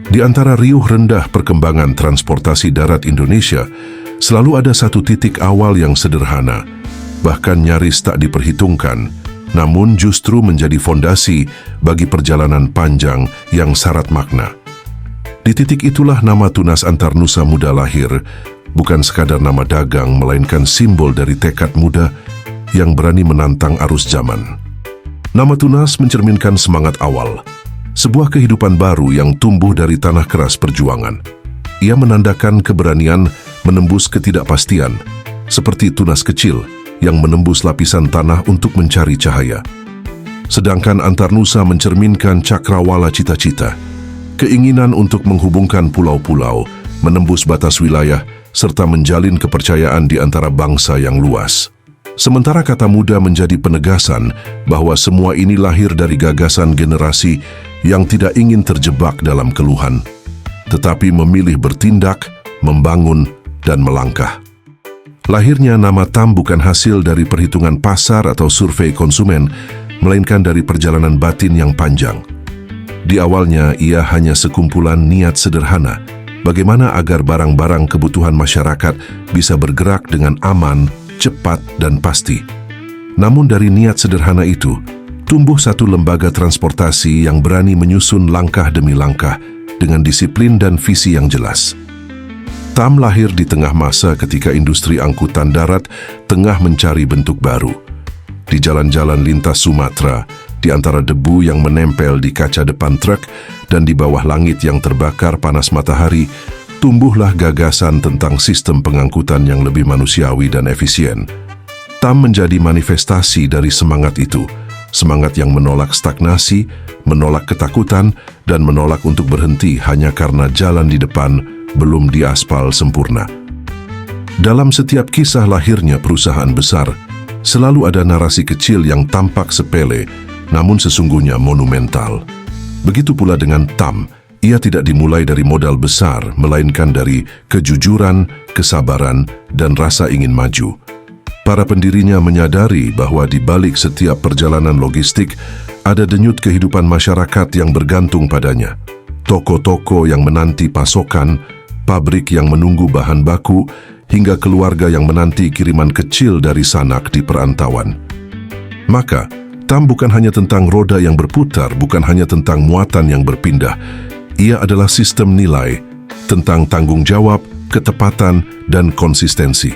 Di antara riuh rendah perkembangan transportasi darat Indonesia, selalu ada satu titik awal yang sederhana, bahkan nyaris tak diperhitungkan, namun justru menjadi fondasi bagi perjalanan panjang yang syarat makna. Di titik itulah nama Tunas Antarnusa Muda lahir, bukan sekadar nama dagang, melainkan simbol dari tekad muda yang berani menantang arus zaman. Nama Tunas mencerminkan semangat awal, sebuah kehidupan baru yang tumbuh dari tanah keras perjuangan. Ia menandakan keberanian menembus ketidakpastian, seperti tunas kecil yang menembus lapisan tanah untuk mencari cahaya. Sedangkan Antarnusa mencerminkan cakrawala cita-cita, keinginan untuk menghubungkan pulau-pulau, menembus batas wilayah, serta menjalin kepercayaan di antara bangsa yang luas. Sementara kata muda menjadi penegasan bahwa semua ini lahir dari gagasan generasi yang tidak ingin terjebak dalam keluhan, tetapi memilih bertindak, membangun, dan melangkah. Lahirnya nama TAM bukan hasil dari perhitungan pasar atau survei konsumen, melainkan dari perjalanan batin yang panjang. Di awalnya, ia hanya sekumpulan niat sederhana, bagaimana agar barang-barang kebutuhan masyarakat bisa bergerak dengan aman, cepat, dan pasti. Namun dari niat sederhana itu, tumbuh satu lembaga transportasi yang berani menyusun langkah demi langkah dengan disiplin dan visi yang jelas. TAM lahir di tengah masa ketika industri angkutan darat tengah mencari bentuk baru. Di jalan-jalan lintas Sumatera, di antara debu yang menempel di kaca depan truk dan di bawah langit yang terbakar panas matahari, tumbuhlah gagasan tentang sistem pengangkutan yang lebih manusiawi dan efisien. TAM menjadi manifestasi dari semangat itu, semangat yang menolak stagnasi, menolak ketakutan, dan menolak untuk berhenti hanya karena jalan di depan belum diaspal sempurna. Dalam setiap kisah lahirnya perusahaan besar, selalu ada narasi kecil yang tampak sepele, namun sesungguhnya monumental. Begitu pula dengan TAM. Ia tidak dimulai dari modal besar, melainkan dari kejujuran, kesabaran, dan rasa ingin maju. Para pendirinya menyadari bahwa di balik setiap perjalanan logistik ada denyut kehidupan masyarakat yang bergantung padanya. Toko-toko yang menanti pasokan, pabrik yang menunggu bahan baku, hingga keluarga yang menanti kiriman kecil dari sanak di perantauan. Maka, TAM bukan hanya tentang roda yang berputar, bukan hanya tentang muatan yang berpindah. Ia adalah sistem nilai, tentang tanggung jawab, ketepatan, dan konsistensi.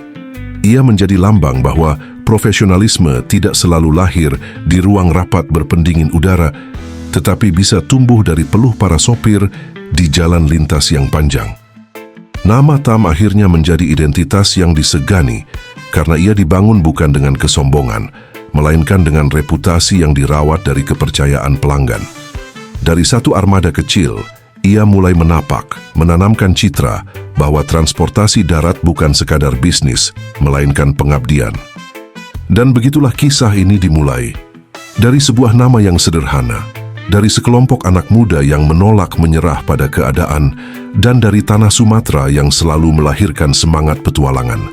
Ia menjadi lambang bahwa profesionalisme tidak selalu lahir di ruang rapat berpendingin udara, tetapi bisa tumbuh dari peluh para sopir di jalan lintas yang panjang. Nama TAM akhirnya menjadi identitas yang disegani, karena ia dibangun bukan dengan kesombongan, melainkan dengan reputasi yang dirawat dari kepercayaan pelanggan. Dari satu armada kecil, ia mulai menanamkan citra bahwa transportasi darat bukan sekadar bisnis, melainkan pengabdian. Dan begitulah kisah ini dimulai. Dari sebuah nama yang sederhana, dari sekelompok anak muda yang menolak menyerah pada keadaan, dan dari tanah Sumatera yang selalu melahirkan semangat petualangan.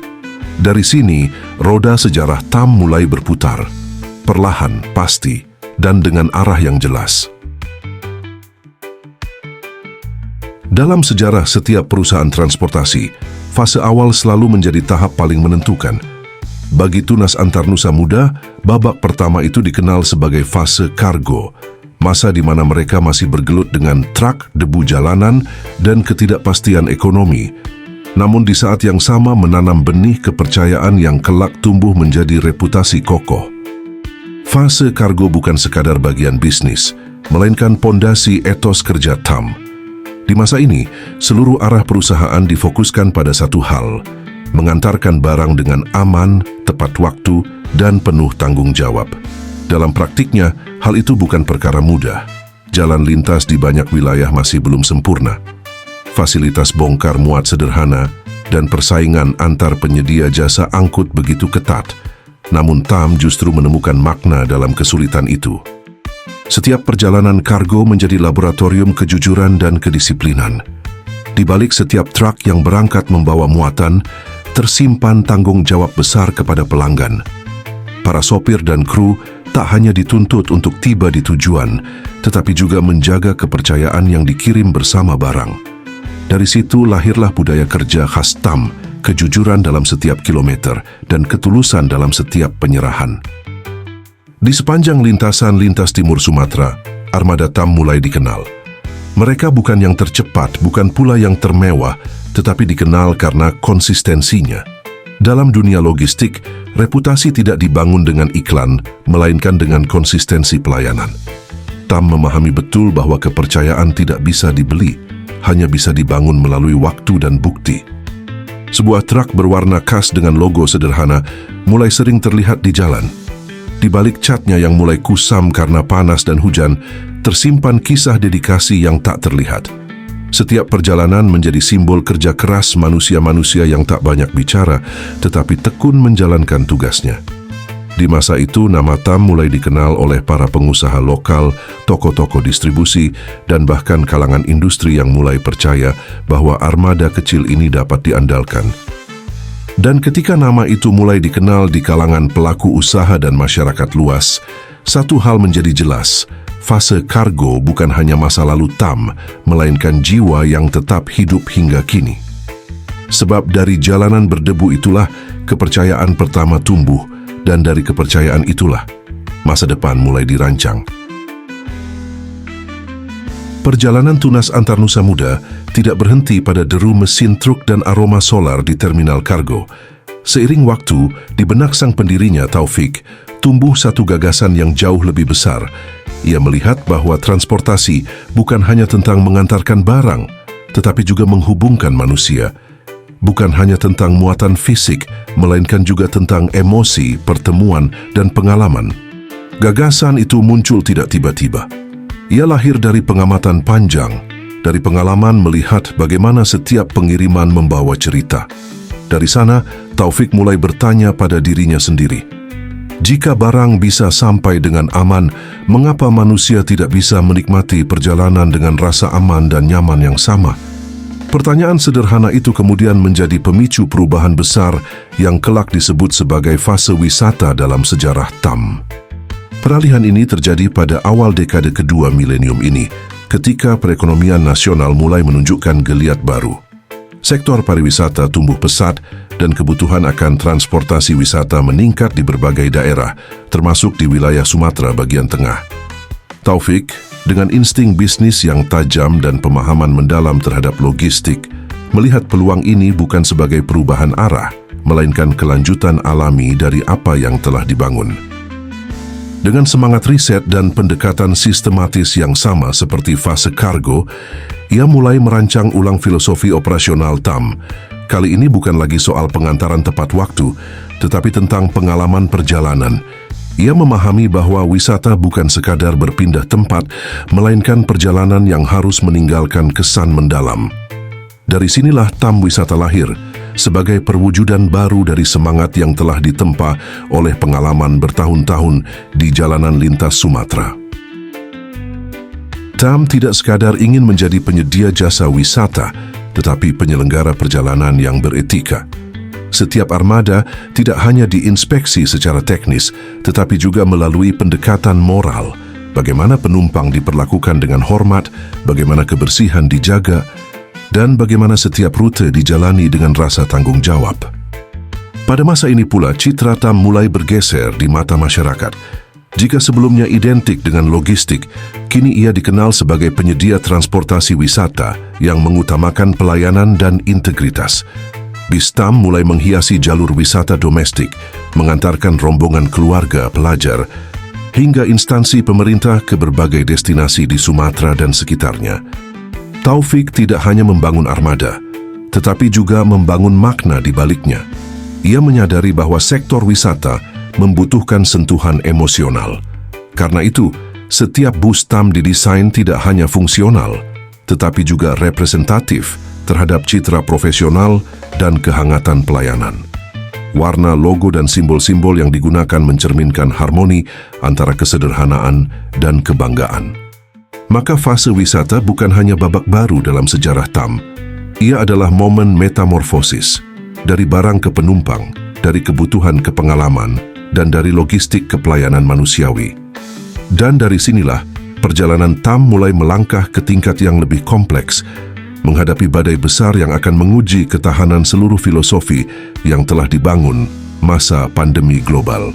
Dari sini, roda sejarah TAM mulai berputar, perlahan, pasti, dan dengan arah yang jelas. Dalam sejarah setiap perusahaan transportasi, fase awal selalu menjadi tahap paling menentukan. Bagi Tunas Antarnusa Muda, babak pertama itu dikenal sebagai fase kargo, masa di mana mereka masih bergelut dengan truk, debu jalanan, dan ketidakpastian ekonomi. Namun di saat yang sama menanam benih kepercayaan yang kelak tumbuh menjadi reputasi kokoh. Fase kargo bukan sekadar bagian bisnis, melainkan pondasi etos kerja TAM. Di masa ini, seluruh arah perusahaan difokuskan pada satu hal, mengantarkan barang dengan aman, tepat waktu, dan penuh tanggung jawab. Dalam praktiknya, hal itu bukan perkara mudah. Jalan lintas di banyak wilayah masih belum sempurna. Fasilitas bongkar muat sederhana, dan persaingan antar penyedia jasa angkut begitu ketat. Namun TAM justru menemukan makna dalam kesulitan itu. Setiap perjalanan kargo menjadi laboratorium kejujuran dan kedisiplinan. Di balik setiap truk yang berangkat membawa muatan, tersimpan tanggung jawab besar kepada pelanggan. Para sopir dan kru tak hanya dituntut untuk tiba di tujuan, tetapi juga menjaga kepercayaan yang dikirim bersama barang. Dari situ lahirlah budaya kerja khas TAM, kejujuran dalam setiap kilometer dan ketulusan dalam setiap penyerahan. Di sepanjang lintasan lintas timur Sumatera, armada TAM mulai dikenal. Mereka bukan yang tercepat, bukan pula yang termewah, tetapi dikenal karena konsistensinya. Dalam dunia logistik, reputasi tidak dibangun dengan iklan, melainkan dengan konsistensi pelayanan. TAM memahami betul bahwa kepercayaan tidak bisa dibeli, hanya bisa dibangun melalui waktu dan bukti. Sebuah truk berwarna khas dengan logo sederhana mulai sering terlihat di jalan. Di balik catnya yang mulai kusam karena panas dan hujan, tersimpan kisah dedikasi yang tak terlihat. Setiap perjalanan menjadi simbol kerja keras manusia-manusia yang tak banyak bicara, tetapi tekun menjalankan tugasnya. Di masa itu, nama TAM mulai dikenal oleh para pengusaha lokal, toko-toko distribusi, dan bahkan kalangan industri yang mulai percaya bahwa armada kecil ini dapat diandalkan. Dan ketika nama itu mulai dikenal di kalangan pelaku usaha dan masyarakat luas, satu hal menjadi jelas. Fase kargo bukan hanya masa lalu TAM, melainkan jiwa yang tetap hidup hingga kini. Sebab dari jalanan berdebu itulah kepercayaan pertama tumbuh, dan dari kepercayaan itulah masa depan mulai dirancang. Perjalanan tunas antar Nusa Muda tidak berhenti pada deru mesin truk dan aroma solar di terminal kargo. Seiring waktu, di benak sang pendirinya Taufik, tumbuh satu gagasan yang jauh lebih besar. Ia melihat bahwa transportasi bukan hanya tentang mengantarkan barang, tetapi juga menghubungkan manusia. Bukan hanya tentang muatan fisik, melainkan juga tentang emosi, pertemuan, dan pengalaman. Gagasan itu muncul tidak tiba-tiba. Ia lahir dari pengamatan panjang, dari pengalaman melihat bagaimana setiap pengiriman membawa cerita. Dari sana, Taufik mulai bertanya pada dirinya sendiri. Jika barang bisa sampai dengan aman, mengapa manusia tidak bisa menikmati perjalanan dengan rasa aman dan nyaman yang sama? Pertanyaan sederhana itu kemudian menjadi pemicu perubahan besar yang kelak disebut sebagai fase wisata dalam sejarah TAM. Peralihan ini terjadi pada awal dekade kedua milenium ini, ketika perekonomian nasional mulai menunjukkan geliat baru. Sektor pariwisata tumbuh pesat dan kebutuhan akan transportasi wisata meningkat di berbagai daerah, termasuk di wilayah Sumatera bagian tengah. Taufik, dengan insting bisnis yang tajam dan pemahaman mendalam terhadap logistik, melihat peluang ini bukan sebagai perubahan arah, melainkan kelanjutan alami dari apa yang telah dibangun. Dengan semangat riset dan pendekatan sistematis yang sama seperti fase kargo, ia mulai merancang ulang filosofi operasional TAM. Kali ini bukan lagi soal pengantaran tepat waktu, tetapi tentang pengalaman perjalanan. Ia memahami bahwa wisata bukan sekadar berpindah tempat, melainkan perjalanan yang harus meninggalkan kesan mendalam. Dari sinilah TAM Wisata lahir, sebagai perwujudan baru dari semangat yang telah ditempa oleh pengalaman bertahun-tahun di jalanan lintas Sumatera. TAM tidak sekadar ingin menjadi penyedia jasa wisata, tetapi penyelenggara perjalanan yang beretika. Setiap armada tidak hanya diinspeksi secara teknis, tetapi juga melalui pendekatan moral. Bagaimana penumpang diperlakukan dengan hormat, bagaimana kebersihan dijaga, dan bagaimana setiap rute dijalani dengan rasa tanggung jawab. Pada masa ini pula, citra TAM mulai bergeser di mata masyarakat. Jika sebelumnya identik dengan logistik, kini ia dikenal sebagai penyedia transportasi wisata yang mengutamakan pelayanan dan integritas. Bis TAM mulai menghiasi jalur wisata domestik, mengantarkan rombongan keluarga, pelajar, hingga instansi pemerintah ke berbagai destinasi di Sumatera dan sekitarnya. Taufik tidak hanya membangun armada, tetapi juga membangun makna di baliknya. Ia menyadari bahwa sektor wisata membutuhkan sentuhan emosional. Karena itu, setiap bus TAM didesain tidak hanya fungsional, tetapi juga representatif terhadap citra profesional dan kehangatan pelayanan. Warna, logo, dan simbol-simbol yang digunakan mencerminkan harmoni antara kesederhanaan dan kebanggaan. Maka fase wisata bukan hanya babak baru dalam sejarah TAM. Ia adalah momen metamorfosis, dari barang ke penumpang, dari kebutuhan ke pengalaman, dan dari logistik ke pelayanan manusiawi. Dan dari sinilah, perjalanan TAM mulai melangkah ke tingkat yang lebih kompleks, menghadapi badai besar yang akan menguji ketahanan seluruh filosofi yang telah dibangun masa pandemi global.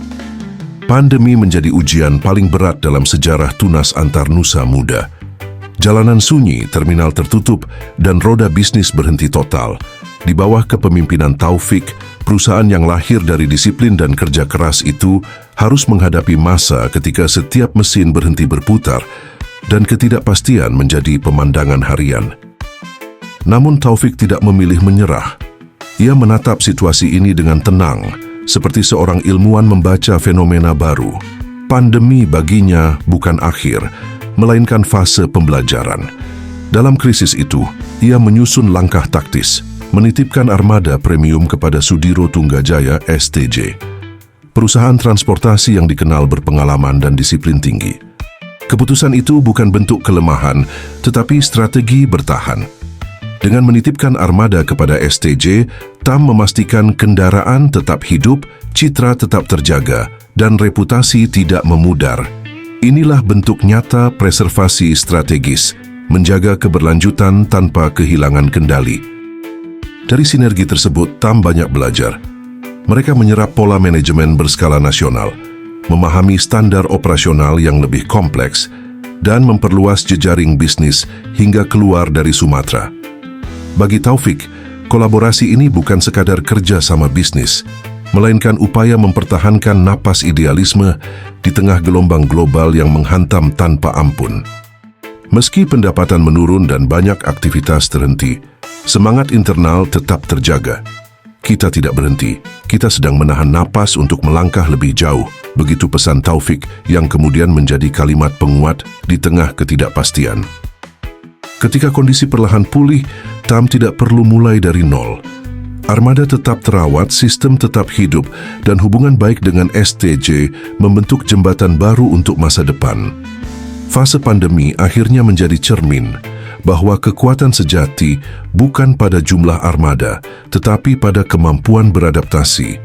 Pandemi menjadi ujian paling berat dalam sejarah Tunas Antar Nusa Muda. Jalanan sunyi, terminal tertutup, dan roda bisnis berhenti total. Di bawah kepemimpinan Taufik, perusahaan yang lahir dari disiplin dan kerja keras itu harus menghadapi masa ketika setiap mesin berhenti berputar dan ketidakpastian menjadi pemandangan harian. Namun Taufik tidak memilih menyerah. Ia menatap situasi ini dengan tenang, seperti seorang ilmuwan membaca fenomena baru. Pandemi baginya bukan akhir, melainkan fase pembelajaran. Dalam krisis itu, ia menyusun langkah taktis, menitipkan armada premium kepada Sudiro Tunggajaya STJ, perusahaan transportasi yang dikenal berpengalaman dan disiplin tinggi. Keputusan itu bukan bentuk kelemahan, tetapi strategi bertahan. Dengan menitipkan armada kepada STJ, TAM memastikan kendaraan tetap hidup, citra tetap terjaga, dan reputasi tidak memudar. Inilah bentuk nyata preservasi strategis, menjaga keberlanjutan tanpa kehilangan kendali. Dari sinergi tersebut, TAM banyak belajar. Mereka menyerap pola manajemen berskala nasional, memahami standar operasional yang lebih kompleks, dan memperluas jejaring bisnis hingga keluar dari Sumatera. Bagi Taufik, kolaborasi ini bukan sekadar kerja sama bisnis, melainkan upaya mempertahankan napas idealisme di tengah gelombang global yang menghantam tanpa ampun. Meski pendapatan menurun dan banyak aktivitas terhenti, semangat internal tetap terjaga. Kita tidak berhenti, kita sedang menahan napas untuk melangkah lebih jauh, begitu pesan Taufik yang kemudian menjadi kalimat penguat di tengah ketidakpastian. Ketika kondisi perlahan pulih, TAM tidak perlu mulai dari nol. Armada tetap terawat, sistem tetap hidup, dan hubungan baik dengan STJ membentuk jembatan baru untuk masa depan. Fase pandemi akhirnya menjadi cermin bahwa kekuatan sejati bukan pada jumlah armada, tetapi pada kemampuan beradaptasi.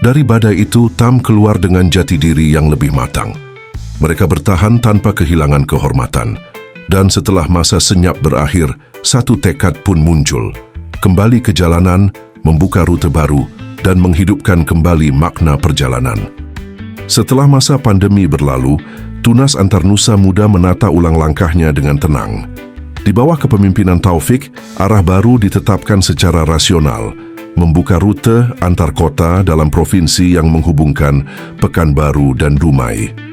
Dari badai itu, TAM keluar dengan jati diri yang lebih matang. Mereka bertahan tanpa kehilangan kehormatan. Dan setelah masa senyap berakhir, satu tekad pun muncul. Kembali ke jalanan, membuka rute baru, dan menghidupkan kembali makna perjalanan. Setelah masa pandemi berlalu, Tunas Antar Nusa Muda menata ulang langkahnya dengan tenang. Di bawah kepemimpinan Taufik, arah baru ditetapkan secara rasional, membuka rute antar kota dalam provinsi yang menghubungkan Pekanbaru dan Dumai.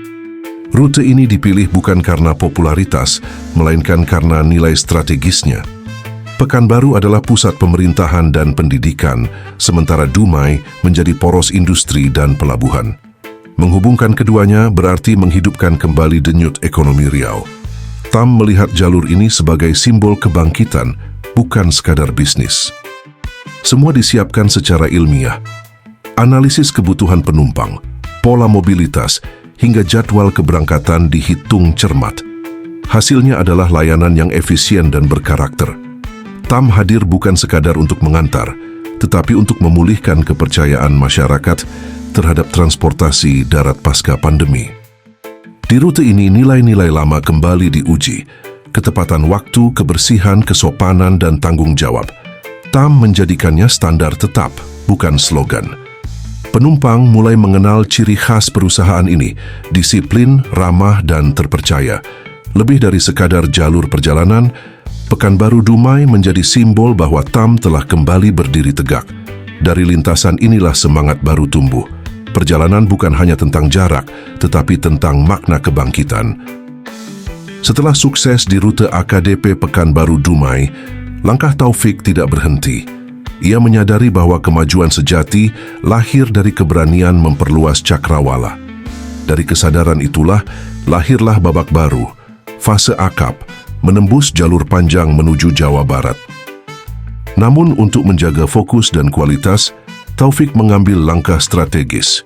Rute ini dipilih bukan karena popularitas, melainkan karena nilai strategisnya. Pekanbaru adalah pusat pemerintahan dan pendidikan, sementara Dumai menjadi poros industri dan pelabuhan. Menghubungkan keduanya berarti menghidupkan kembali denyut ekonomi Riau. TAM melihat jalur ini sebagai simbol kebangkitan, bukan sekadar bisnis. Semua disiapkan secara ilmiah. Analisis kebutuhan penumpang, pola mobilitas, hingga jadwal keberangkatan dihitung cermat. Hasilnya adalah layanan yang efisien dan berkarakter. TAM hadir bukan sekadar untuk mengantar, tetapi untuk memulihkan kepercayaan masyarakat terhadap transportasi darat pasca pandemi. Di rute ini nilai-nilai lama kembali diuji, ketepatan waktu, kebersihan, kesopanan, dan tanggung jawab. TAM menjadikannya standar tetap, bukan slogan. Penumpang mulai mengenal ciri khas perusahaan ini, disiplin, ramah, dan terpercaya. Lebih dari sekadar jalur perjalanan, Pekanbaru Dumai menjadi simbol bahwa TAM telah kembali berdiri tegak. Dari lintasan inilah semangat baru tumbuh. Perjalanan bukan hanya tentang jarak, tetapi tentang makna kebangkitan. Setelah sukses di rute AKDP Pekanbaru Dumai, langkah Taufik tidak berhenti. Ia menyadari bahwa kemajuan sejati lahir dari keberanian memperluas cakrawala. Dari kesadaran itulah, lahirlah babak baru, fase akap, menembus jalur panjang menuju Jawa Barat. Namun untuk menjaga fokus dan kualitas, Taufik mengambil langkah strategis,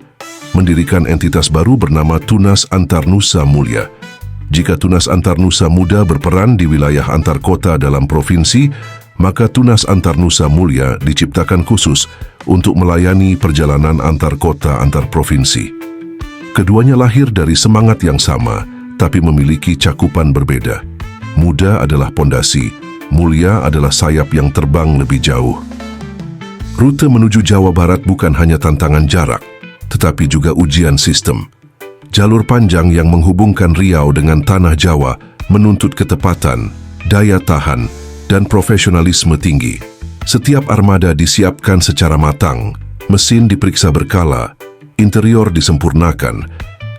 mendirikan entitas baru bernama Tunas Antar Nusa Mulia. Jika Tunas Antar Nusa Muda berperan di wilayah antar kota dalam provinsi, maka Tunas Antarnusa Mulia diciptakan khusus untuk melayani perjalanan antar kota antar provinsi. Keduanya lahir dari semangat yang sama, tapi memiliki cakupan berbeda. Muda adalah pondasi, mulia adalah sayap yang terbang lebih jauh. Rute menuju Jawa Barat bukan hanya tantangan jarak, tetapi juga ujian sistem. Jalur panjang yang menghubungkan Riau dengan Tanah Jawa menuntut ketepatan, daya tahan, dan profesionalisme tinggi. Setiap armada disiapkan secara matang, mesin diperiksa berkala, interior disempurnakan,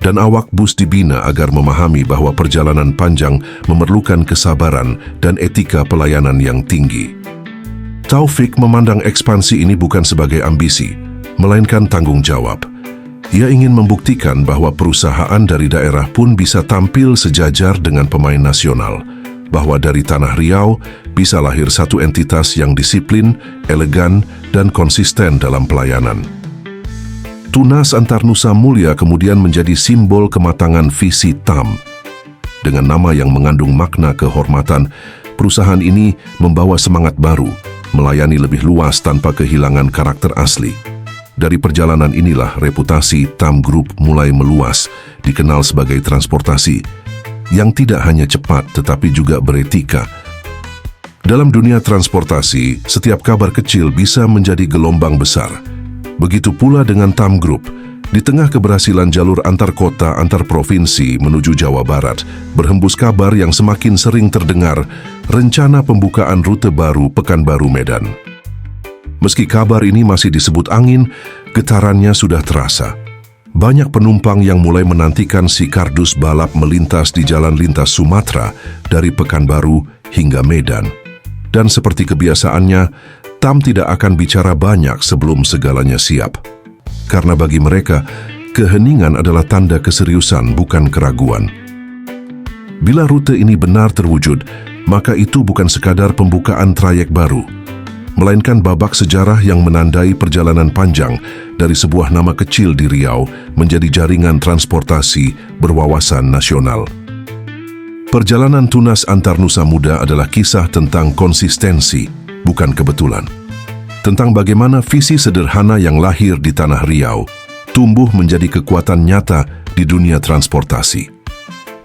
dan awak bus dibina agar memahami bahwa perjalanan panjang memerlukan kesabaran dan etika pelayanan yang tinggi. Taufik memandang ekspansi ini bukan sebagai ambisi, melainkan tanggung jawab. Ia ingin membuktikan bahwa perusahaan dari daerah pun bisa tampil sejajar dengan pemain nasional, bahwa dari Tanah Riau bisa lahir satu entitas yang disiplin, elegan, dan konsisten dalam pelayanan. Tunas Antarnusa Mulia kemudian menjadi simbol kematangan visi TAM. Dengan nama yang mengandung makna kehormatan, perusahaan ini membawa semangat baru, melayani lebih luas tanpa kehilangan karakter asli. Dari perjalanan inilah reputasi TAM Group mulai meluas, dikenal sebagai transportasi yang tidak hanya cepat tetapi juga beretika. Dalam dunia transportasi, setiap kabar kecil bisa menjadi gelombang besar. Begitu pula dengan TAM Group. Di tengah keberhasilan jalur antar kota antar provinsi menuju Jawa Barat, berhembus kabar yang semakin sering terdengar, rencana pembukaan rute baru Pekanbaru Medan. Meski kabar ini masih disebut angin, getarannya sudah terasa. Banyak penumpang yang mulai menantikan si kardus balap melintas di jalan lintas Sumatera dari Pekanbaru hingga Medan. Dan seperti kebiasaannya, TAM tidak akan bicara banyak sebelum segalanya siap. Karena bagi mereka, keheningan adalah tanda keseriusan, bukan keraguan. Bila rute ini benar terwujud, maka itu bukan sekadar pembukaan trayek baru, melainkan babak sejarah yang menandai perjalanan panjang dari sebuah nama kecil di Riau menjadi jaringan transportasi berwawasan nasional. Perjalanan Tunas Antarnusa Muda adalah kisah tentang konsistensi, bukan kebetulan. Tentang bagaimana visi sederhana yang lahir di Tanah Riau tumbuh menjadi kekuatan nyata di dunia transportasi.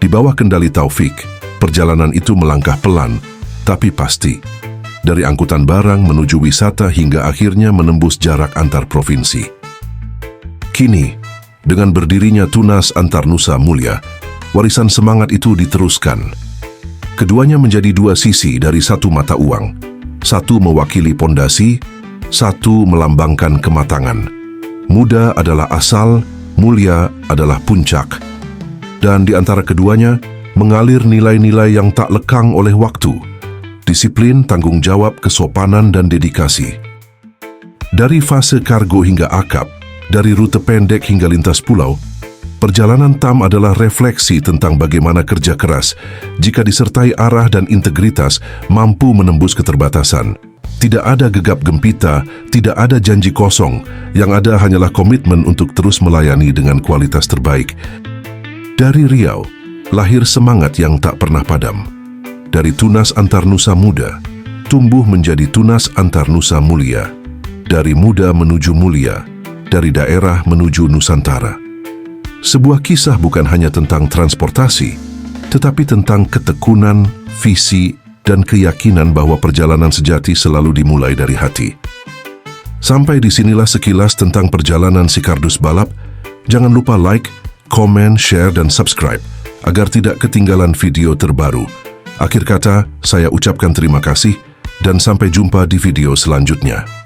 Di bawah kendali Taufik, perjalanan itu melangkah pelan, tapi pasti. Dari angkutan barang menuju wisata hingga akhirnya menembus jarak antar provinsi. Kini, dengan berdirinya Tunas Antarnusa Mulia, warisan semangat itu diteruskan. Keduanya menjadi dua sisi dari satu mata uang. Satu mewakili pondasi, satu melambangkan kematangan. Muda adalah asal, mulia adalah puncak. Dan di antara keduanya, mengalir nilai-nilai yang tak lekang oleh waktu. Disiplin, tanggung jawab, kesopanan, dan dedikasi. Dari fase kargo hingga akap, dari rute pendek hingga lintas pulau, perjalanan TAM adalah refleksi tentang bagaimana kerja keras, jika disertai arah dan integritas, mampu menembus keterbatasan. Tidak ada gegap gempita, tidak ada janji kosong, yang ada hanyalah komitmen untuk terus melayani dengan kualitas terbaik. Dari Riau, lahir semangat yang tak pernah padam. Dari Tunas Antarnusa Muda, tumbuh menjadi Tunas Antarnusa Mulia. Dari muda menuju mulia, dari daerah menuju Nusantara. Sebuah kisah bukan hanya tentang transportasi, tetapi tentang ketekunan, visi, dan keyakinan bahwa perjalanan sejati selalu dimulai dari hati. Sampai disinilah sekilas tentang perjalanan si kardus balap. Jangan lupa like, komen, share, dan subscribe agar tidak ketinggalan video terbaru. Akhir kata, saya ucapkan terima kasih dan sampai jumpa di video selanjutnya.